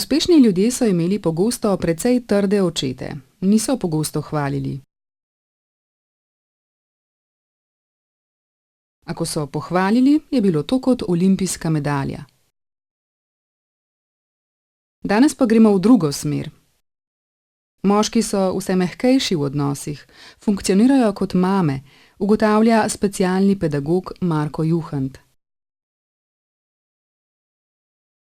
Uspešni ljudje so imeli pogosto precej trde očete. Niso pogosto hvalili. Ako so pohvalili, je bilo to kot olimpijska medalja. Danes pa gremo v drugo smer. Moški so vse mehkejši v odnosih, funkcionirajo kot mame, ugotavlja specialni pedagog Marko Juhant.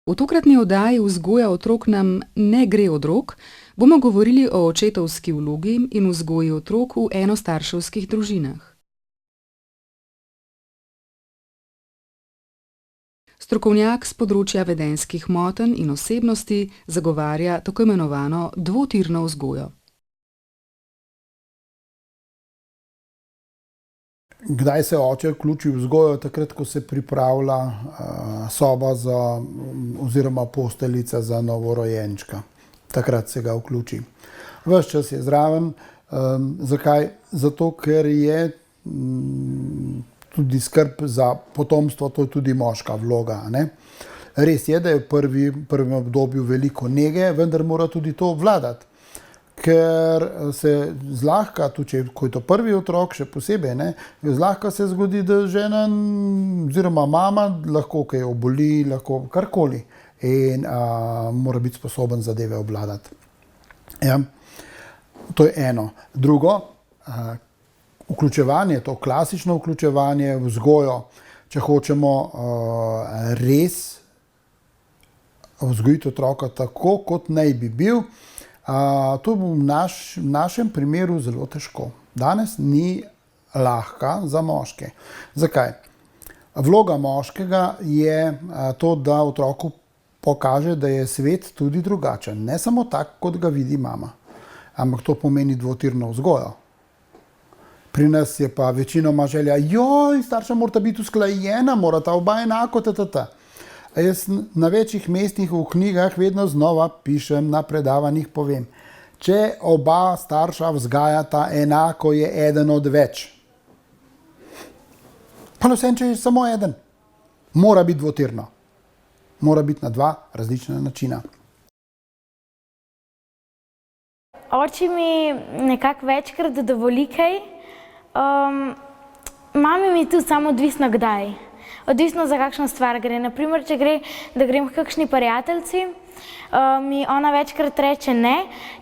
V tokratni oddaji Vzgoja otrok nam ne gre od rok, bomo govorili o očetovski vlogi in vzgoji otrok v enostarševskih družinah. Strokovnjak s področja vedenjskih motenj in osebnosti zagovarja tako imenovano dvotirno vzgojo. Kdaj se oče vključi v vzgojo? Takrat, ko se pripravlja soba oziroma posteljica za novorojenčka. Takrat se ga vključi. Ves čas je zraven. Zakaj? Zato, ker je tudi skrb za potomstvo, to je tudi moška vloga, ne? Res je, da je v prvem obdobju veliko nege, vendar mora tudi to obvladati. Ker se zlahka, tudi ko je to prvi otrok, še posebej, ne, zlahka se zgodi, da žena oziroma mama lahko kaj oboli, lahko karkoli in mora biti sposoben zadeve obvladati. Ja. To je eno. Drugo, vključevanje, to klasično vključevanje v vzgojo, če hočemo res vzgojiti otroka tako, kot naj bi bil, to bo v našem primeru zelo težko. Danes ni lahka za moške. Zakaj? Vloga moškega je to, da otroku pokaže, da je svet tudi drugačen. Ne samo tak, kot ga vidi mama. Ampak to pomeni dvotirno vzgojo. Pri nas je pa večinoma želja, starša morata biti usklajena, morata oba enako, Jaz na večjih mestih v knjigah vedno znova pišem, na predavanjih povem, če oba starša vzgajata enako, je eden od več. Pa vseeno, če je samo eden, mora biti dvotirno. Mora biti na dva različna načina. Oči mi nekako večkrat dovoli kaj. Mami mi tudi samo odvisno kdaj. Odvisno za kakšno stvar gre. Naprimer, če gre, da grem k kakšni prijateljici, mi ona večkrat reče ne,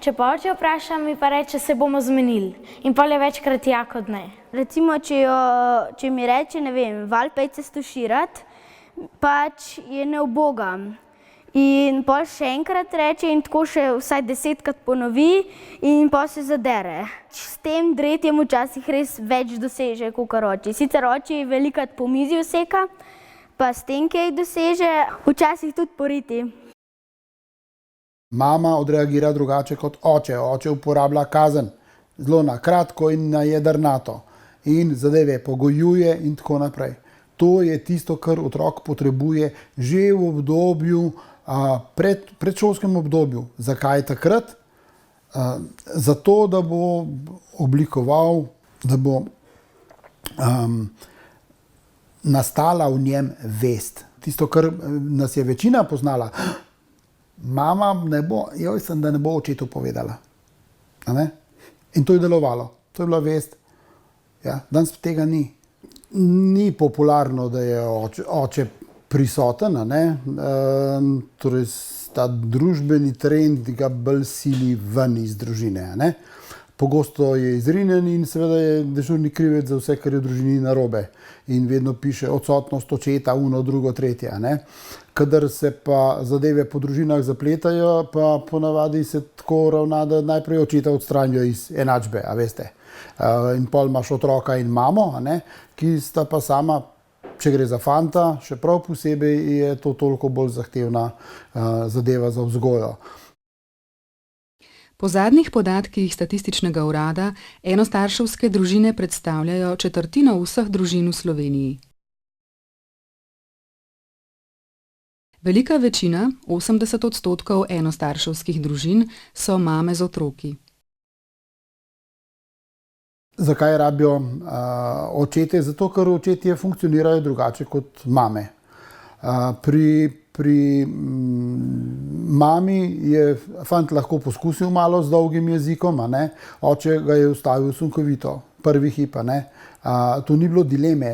če pa oče vprašam, mi pa reče, se bomo zmenili. In pol je večkrat ja kot ne. Recimo, če mi reče, ne vem, Val, pejte se stuširat, pač je ne ubogam. In pol še enkrat reče in tako še vsaj 10krat ponovi in pol se zadere. S tem dretjem včasih res več doseže kakor oči. Sicer oči velikokrat po mizi useka, pa s tem kaj doseže, včasih tudi poriti. Mama odreagira drugače kot oče. Oče uporablja kazen. Zelo na kratko in na jedrnato. In zadeve pogojuje in tako naprej. To je tisto, kar otrok potrebuje že v obdobju, predšolskem obdobju. Zakaj takrat? Zato, da bo oblikoval, da bo nastala v njem vest. Tisto, kar nas je večina poznala, mama ne bo, da ne bo očetu povedala. In to je delovalo. To je bila vest. Ja, danes tega ni. Ni popularno, da je oče prisoten, torej ta družbeni trend ga bolj sili ven iz družine. Pogosto je izrinjen in seveda je dežurni krivec za vse, kar je v družini narobe. In vedno piše odsotnost očeta, drugo, tretje. Kadar se pa zadeve po družinah zapletajo, pa ponavadi se tako ravna, da najprej očeta odstranijo iz enačbe, a veste. In pol imaš otroka in mamo, ki sta pa sama, če gre za fanta, še prav posebej je to toliko bolj zahtevna zadeva za vzgojo. Po zadnjih podatkih Statističnega urada enostarševske družine predstavljajo četrtino vseh družin v Sloveniji. Velika večina, 80% enostarševskih družin, so mame z otroki. Zakaj rabijo očete? Zato, ker očetje funkcionirajo drugače kot mame. Pri pri mami je fant lahko poskusil malo z dolgim jezikom, a ne? Oče ga je ustavil sunkovito, prvi hip, a ne? Tu ni bilo dileme.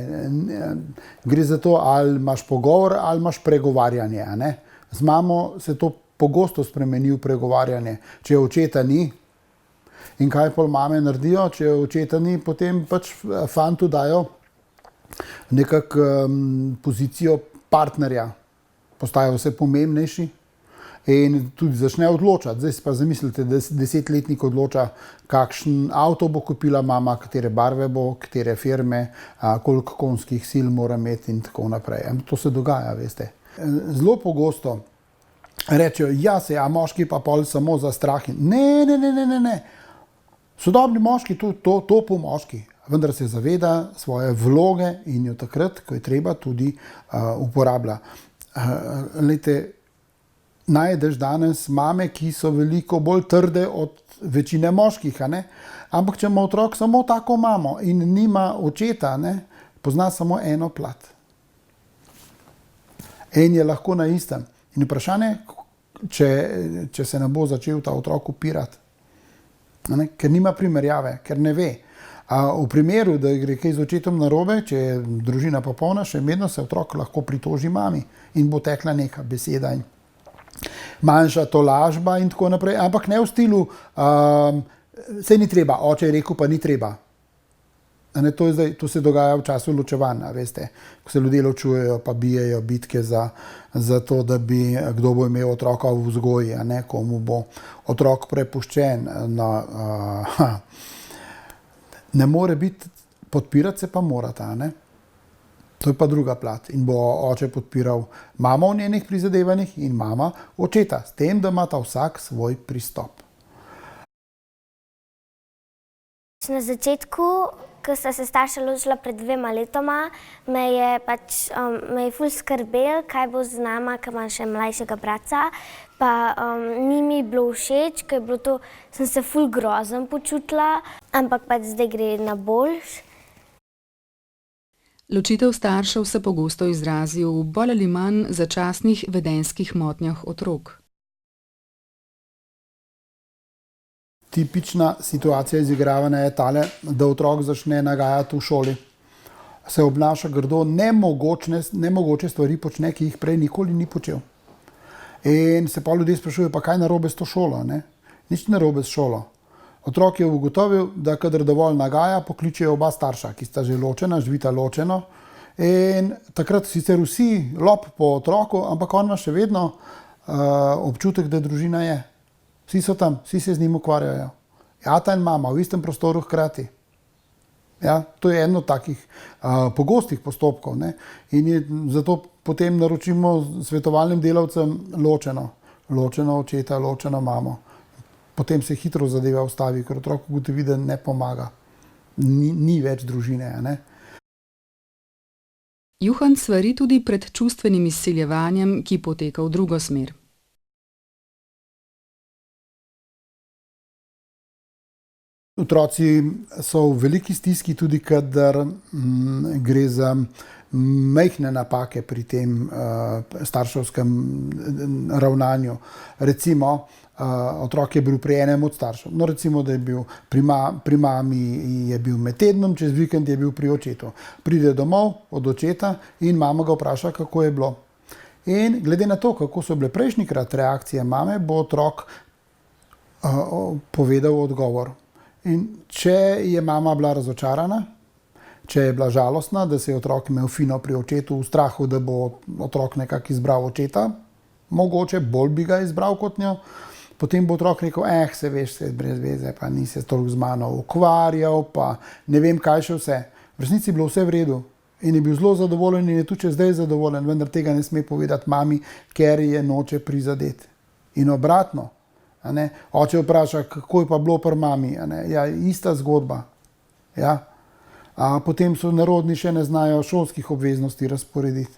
Gre za to, ali imaš pogovor ali imaš pregovarjanje, a ne? Z mamo se to pogosto spremeni v pregovarjanje. Če očeta ni, in kaj pol mame naredijo, če očeta ni, potem pač fantu dajo nekako pozicijo partnerja. Postajajo vse pomembnejši in tudi začne odločati. Zdaj si pa zamislite, da 10-letnik odloča, kakšen avto bo kupila mama, katere barve bo, katere firme, koliko konjskih sil mora imeti in tako naprej. To se dogaja, veste. Zelo pogosto rečejo, ja, moški pa pol samo za strah. Ne. Sodobni moški, to po moški, vendar se zaveda svoje vloge in jo takrat, ko je treba, tudi uporablja. Lejte, najdeš danes mame, ki so veliko bolj trde od večine moških, a ne? Ampak če ima otrok samo tako mamo in nima očeta, ne, pozna samo eno plat. In je lahko na istem. In vprašanje, če se ne bo začel ta otrok upirati, ker nima primerjave, ker ne ve. V primeru, da gre kaj z očetom narobe, če je družina popolna, še vedno se otrok lahko pritoži mami in bo tekla neka beseda in manjša tolažba in tako naprej, ampak ne v stilu, saj ni treba, oče je rekel, pa ni treba. To se dogaja v času ločevanja, veste, ko se ljudje ločujejo, pa bijejo bitke za to, da bi kdo bo imel otroka v vzgoji, a ne, komu bo otrok prepuščen. Ne more biti, podpirati se pa morata, ne? To je pa druga plat. In bo oče podpiral mamo v njenih prizadevanjih in mama očeta, s tem, da imata vsak svoj pristop. Na začetku, ko sta se starša ločila pred 2 letoma, me je ful skrbel, kaj bo z nama, ker imam še mlajšega brata. Pa ni mi bilo všeč, ker je bilo to, sem se ful grozen počutila, ampak pač zdaj gre na boljš. Ločitev staršev se pogosto izrazi v bolj ali manj začasnih vedenjskih motnjah otrok. Tipična situacija izigravanja je tale, da otrok začne nagajati v šoli. Se obnaša grdo, nemogoče stvari počne, ki jih prej nikoli ni počel. In se pa ljudje sprašujejo, pa kaj narobe s to šolo, ne? Nič narobe s šolo. Otrok je ugotovil, da kadar dovolj nagaja, pokličejo oba starša, ki sta že ločena, živita ločeno. In takrat sicer vsi lop po otroku, ampak on ima še vedno občutek, da družina je. Vsi so tam, vsi se z njim ukvarjajo. Ata in mama v istem prostoru hkrati. Ja, to je eno od takih pogostih postopkov, ne? In zato potem naročimo svetovalnim delavcem ločeno očeta, ločeno mamo. Potem se hitro zadeva ustavi, ker otrok ugotovi, da ne pomaga. Ni več družine, ne? Juhan svari tudi pred čustvenim izsiljevanjem, ki poteka v drugo smer. Otroci so v veliki stiski tudi, kadar gre za majhne napake pri tem starševskem ravnanju. Recimo, otrok je bil pri enem od staršev. No, recimo, da je bil pri mami je bil med tednom, čez vikend je bil pri očetu. Pride domov od očeta in mama ga vpraša, kako je bilo. In glede na to, kako so bile prejšnjikrat reakcije mame, bo otrok povedal odgovor. In če je mama bila razočarana, če je bila žalostna, da se je otrok imel fino pri očetu v strahu, da bo otrok nekako izbral očeta, mogoče bolj bi ga izbral kot njo, potem bo otrok rekel, se veš, se je brez veze, pa ni se toliko z mano ukvarjal, pa ne vem kaj še vse. V resnici je bilo vse v redu in je bil zelo zadovoljen in je tudi še zdaj zadovoljen, vendar tega ne sme povedati mami, ker je noče prizadeti. In obratno. Oče vpraša, kako je pa bilo pri mami. Ja, ista zgodba. Ja. Potem so nerodni še ne znajo šolskih obveznosti razporediti.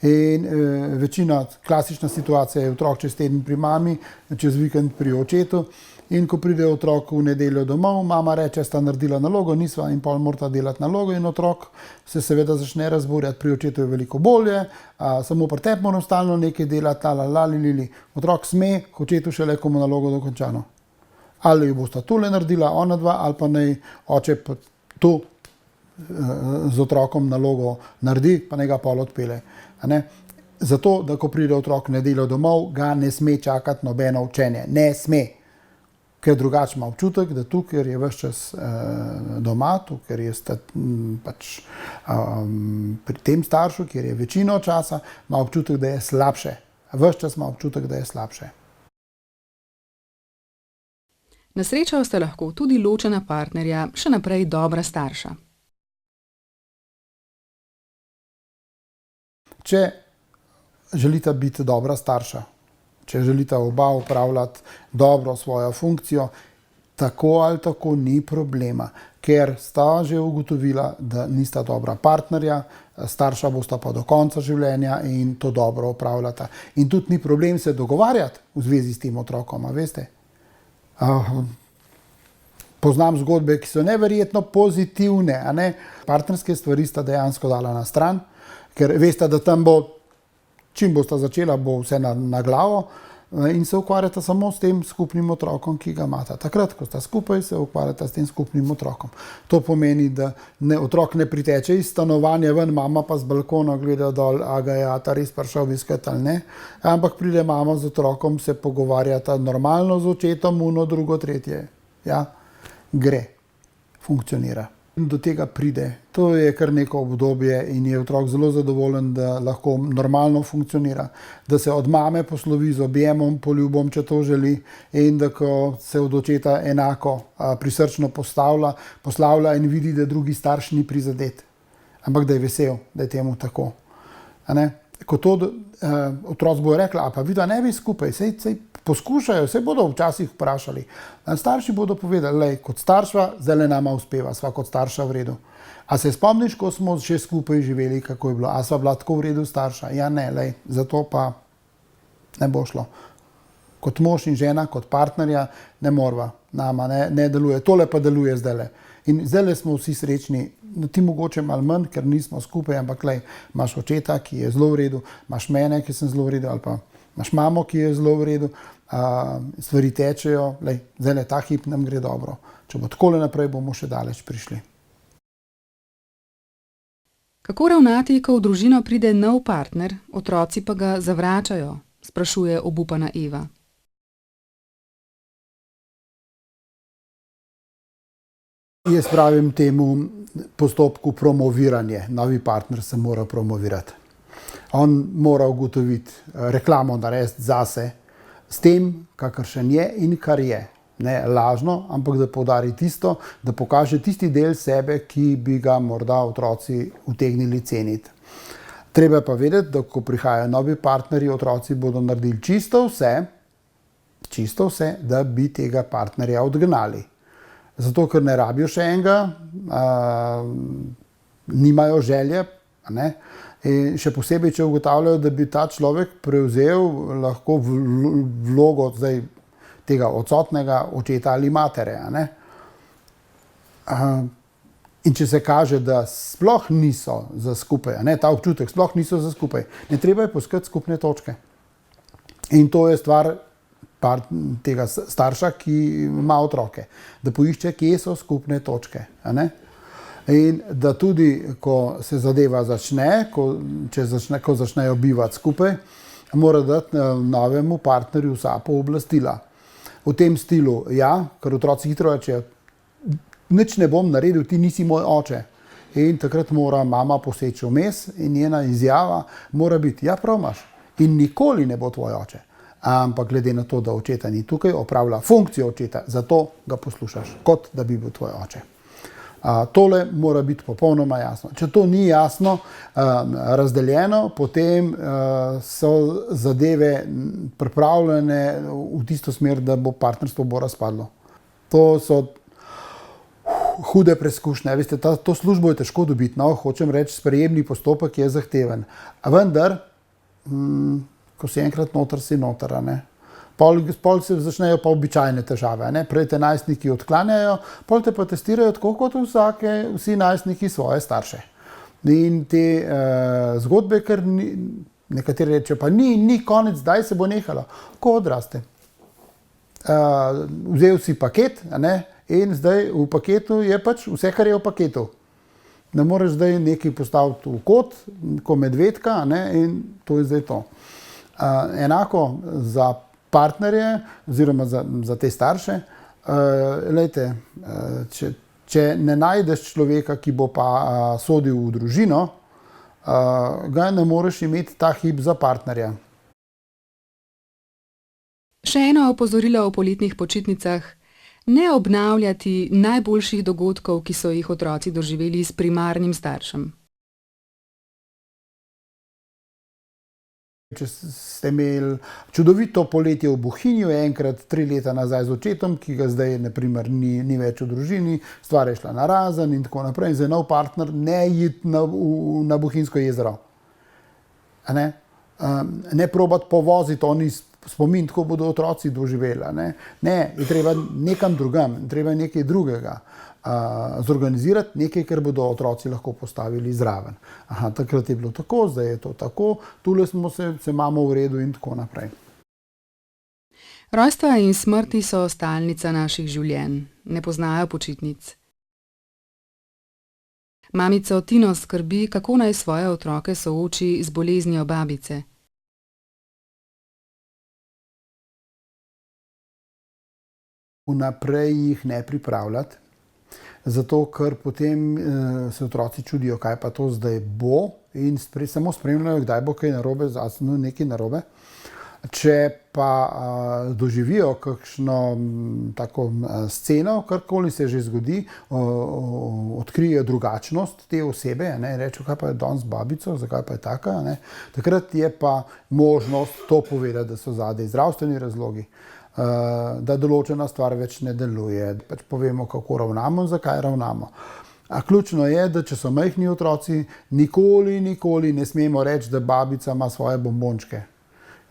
In klasična situacija je otrok čez teden pri mami, čez vikend pri očetu In ko pride otrok v nedeljo domov, mama reče, sta naredila nalogo, nisva in pol morata delati nalogo in otrok se seveda začne razburjati, pri očetu je veliko bolje, samo pri tebi moram stalno nekaj delati, li. Otrok sme, k očetu šele, ko mu nalogo dokončano. Ali jo bosta tole naredila, ona dva, ali pa naj oče to z otrokom nalogo naredi, pa naj ga pol odpelje. Zato, da ko pride otrok v nedeljo domov, ga ne sme čakati nobeno učenje. Ne sme. Ker drugače ima občutek, da tu, ker je ves čas doma, tu, ker je pri tem staršu, kjer je večino časa, ima občutek, da je slabše. Ves čas ima občutek, da je slabše. Na srečo sta lahko tudi ločena partnerja še naprej dobra starša. Če želita biti dobra starša, če želita oba upravljati dobro svojo funkcijo, tako ali tako ni problema, ker sta že ugotovila, da nista dobra partnerja, starša bosta pa do konca življenja in to dobro upravljata. In tudi ni problem se dogovarjati v zvezi s tem otrokom, veste. Poznam zgodbe, ki so neverjetno pozitivne, Partnerske stvari sta dejansko dala na stran, ker veste, da tam bo, čim bosta začela, bo vse na glavo in se ukvarjata samo s tem skupnim otrokom, ki ga imata. Takrat, ko sta skupaj, se ukvarjata s tem skupnim otrokom. To pomeni, da otrok ne priteče iz stanovanja ven, mama pa z balkona gleda dol, a ga je ata res prišel obiskat ali ne. Ampak pride mama z otrokom, se pogovarjata normalno z očetom, uno, drugo, tretje. Ja, gre, funkcionira. Do tega pride. To je kar neko obdobje in je otrok zelo zadovoljen, da lahko normalno funkcionira. Da se od mame poslovi z objemom, poljubom, če to želi, in da ko se od očeta enako prisrčno poslavlja in vidi, da drugi starš ni prizadet. Ampak da je vesel, da je temu tako. Ko to otroci bojo rekli, a pa vidva ne bi skupaj, sej poskušajo, se bodo včasih vprašali. Starši bodo povedali, kot starša, zdaj nama uspeva, sva kot starša v redu. A se spomniš, ko smo še skupaj živeli, kako je bilo? A sva bila tako v redu starša? Ja, ne, zato pa ne bo šlo. Kot mož in žena, kot partnerja, ne morva, nama ne deluje. Tole pa deluje zdajle. In zdajle smo vsi srečni, ti mogoče malo manj, ker nismo skupaj, ampak imaš očeta, ki je zelo v redu, imaš mene, ki sem zelo v redu, ali pa imaš mamo, ki je zelo v redu, stvari tečejo, zdajle ta hip nam gre dobro. Če bo takole naprej, bomo še daleč prišli. Kako ravnati, ko v družino pride nov partner, otroci pa ga zavračajo, sprašuje obupana Eva. Jaz pravim temu postopku promoviranje. Novi partner se mora promovirati. On mora ugotoviti, reklamo narediti zase, s tem, kakršen je in kar je. Ne lažno, ampak da poudari tisto, da pokaže tisti del sebe, ki bi ga morda otroci utegnili ceniti. Treba pa vedeti, da ko prihajajo novi partnerji, otroci bodo naredili čisto vse, da bi tega partnerja odgnali. Zato, ker ne rabijo še enega, nimajo želje, in še posebej, če ugotavljajo, da bi ta človek prevzel lahko vlogo tega odsotnega očeta ali matere. In če se kaže, da sploh niso za skupaj, ta občutek, sploh niso za skupaj, ne treba je poiskati skupne točke. In to je stvar tega starša, ki ima otroke, da poišče, kje so skupne točke. In da tudi, ko se zadeva začne, ko začnejo bivati skupaj, mora dati novemu partnerju vsa pooblastila. V tem stilu, ja, ker otroci hitro rečejo, nič ne bom naredil, ti nisi moj oče. In takrat mora mama poseči vmes in njena izjava mora biti, ja, prav imaš, in nikoli ne bo tvoj oče. Ampak glede na to, da očeta ni tukaj, opravlja funkcijo očeta, zato ga poslušaš, kot da bi bil tvoj oče. Tole mora biti popolnoma jasno. Če to ni jasno, razdeljeno, potem so zadeve pripravljene v tisto smer, da bo partnerstvo razpadlo. To so hude preizkušnje. Veste, to službo je težko dobiti, hočem reči, sprejemni postopek je zahteven. Vendar, ko si enkrat noter, si noter. Pol se začnejo pa običajne težave. Ne? Prej te najstniki odklanjajo, pol te pa testirajo tako kot vsi najstniki svoje starše. In te zgodbe, ker nekateri rečejo, pa ni konec, zdaj se bo nehalo. Ko odraste. Vzel si paket, ne? In zdaj v paketu je pač vse, kar je v paketu. Ne moreš zdaj nekaj postaviti v kot, ko medvedka, ne? In to je zdaj to. Enako za partnerje oziroma za te starše, lejte, če ne najdeš človeka, ki bo pa sodil v družino, ga ne moreš imeti ta hip za partnerja. Še eno opozorilo o poletnih počitnicah: ne obnavljati najboljših dogodkov, ki so jih otroci doživeli s primarnim staršem. Če ste imeli čudovito poletje v Bohinju, enkrat 3 leta nazaj z očetom, ki ga zdaj naprimer ni več v družini, stvar je šla narazen in tako naprej, in za nov partner ne iti na Bohinjsko jezero. Ne probati povoziti oni spomin, tako bodo otroci doživeli. Ne, je treba nekam drugam, treba nekaj drugega zorganizirati, nekaj, kar bodo otroci lahko postavili zraven. Takrat je bilo tako, zdaj je to tako, tule smo se imamo v redu in tako naprej. Rojstva in smrti so stalnica naših življenj, ne poznajo počitnic. Mamico Tino skrbi, kako naj svoje otroke sooči z boleznijo babice. Vnaprej jih ne pripravljati, zato ker potem se otroci čudijo, kaj pa to zdaj bo, in samo spremljajo, kdaj bo kaj narobe, nekaj narobe. Če pa doživijo kakšno tako sceno, karkoli se že zgodi, odkrijejo drugačnost te osebe, rečejo, kaj pa je danes z babico, zakaj pa je taka, takrat je pa možnost to povedati, da so zadaj zdravstveni razlogi, da določena stvar več ne deluje, pač povemo, kako ravnamo in zakaj ravnamo. A ključno je, da če so majhni otroci, nikoli ne smemo reči, da babica ima svoje bombončke.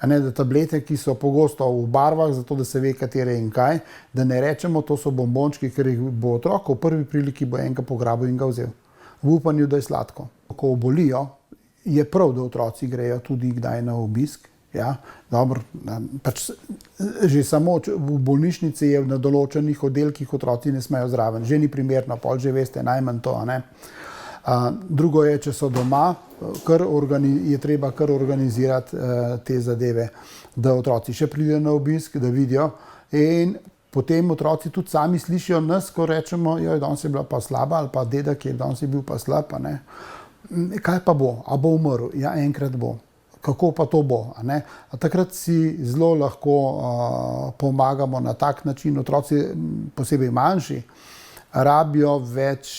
Da tablete, ki so pogosto v barvah, zato da se ve, katere in kaj, da ne rečemo, to so bombončki, ker jih bo otrok v prvi priliki bo enega pograbil in ga vzel. V upanju, da je sladko. Ko obolijo, je prav, da otroci grejo tudi kdaj na obisk. Ja, dobro, pač že samo v bolnišnici je na določenih oddelkih otroci ne smejo zraven. Že ni primerno, pol že veste, najmanj to. Drugo je, če so doma, je treba kar organizirati te zadeve, da otroci še pridejo na obisk, da vidijo, in potem otroci tudi sami slišijo nas, ko rečemo, joj, danes je bila pa slaba, ali pa dedek je danes je bil pa slab. Kaj pa bo? A bo umrl? Ja, enkrat bo. Kako pa to bo? Takrat si zelo lahko pomagamo na tak način. Otroci, posebej manjši, rabijo več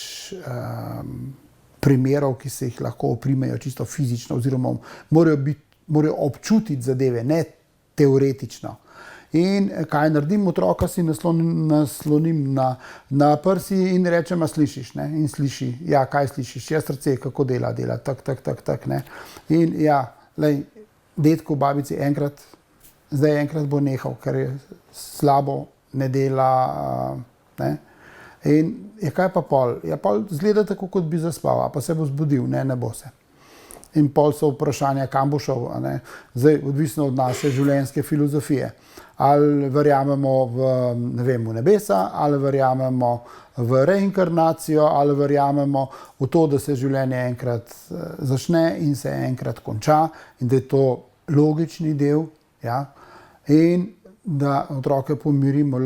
primerov, ki se jih lahko oprimejo čisto fizično, oziroma morajo občutiti zadeve, ne teoretično. In kaj naredim? Otroka si naslonim na prsi in rečem, a slišiš? In sliši, ja, kaj slišiš? Ja, srce, kako dela, tak. In ja, lej, detku, babici zdaj enkrat bo nehal, ker je slabo, ne dela. In kaj pa pol? Ja, pol zgleda tako, kot bi zaspal, pa se bo zbudil, ne bo se. In pol so vprašanja, kam bo šel. Zdaj, odvisno od naše življenjske filozofije. Ali verjamemo v nebesa, ali verjamemo v reinkarnacijo, ali verjamemo v to, da se življenje enkrat začne in se enkrat konča, in da je to logični del, ja? In da otroke pomirimo,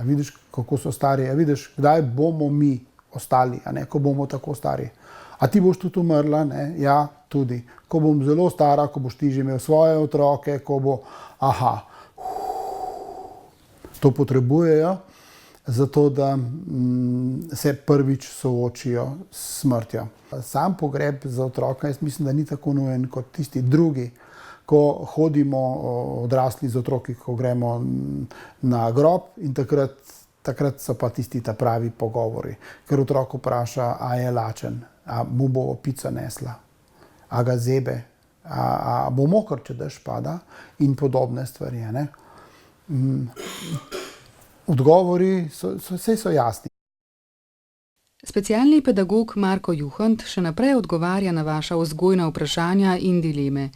vidiš, kako so stari, vidiš, kdaj bomo mi ostali, ko bomo tako stari. A ti boš tudi umrla? Ja, tudi. Ko bom zelo stara, ko boš ti že imel svoje otroke, ko bo, to potrebujejo, zato da se prvič soočijo s smrtjo. Sam pogreb za otroka, jaz mislim, da ni tako nujen kot tisti drugi, ko hodimo odrasli z otroki, ko gremo na grob, in takrat so pa tisti ta pravi pogovori. Ker otrok vpraša, a je lačen, a mu bo pico nesla, a ga zebe, a bo moker, če dež pada in podobne stvari. Ne? Odgovori so jasni. Specialni pedagog Marko Juhant še naprej odgovarja na vaša vzgojna vprašanja in dileme.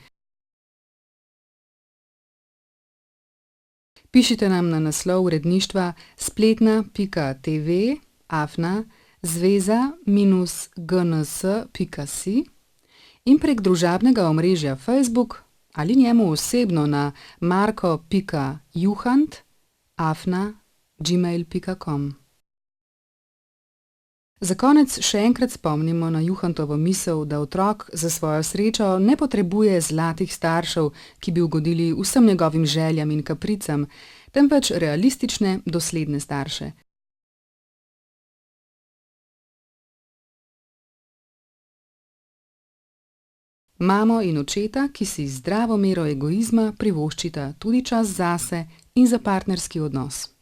Pišite nam na naslov uredništva spletna.tv@zveza-gns.si in prek družabnega omrežja Facebook ali njemu osebno na marko.juhant@gmail.com. Za konec še enkrat spomnimo na Juhantovo misel, da otrok za svojo srečo ne potrebuje zlatih staršev, ki bi ugodili vsem njegovim željam in kapricam, temveč realistične, dosledne starše. Mamo in očeta, ki si z zdravo mero egoizma privoščita tudi čas zase in za partnerski odnos.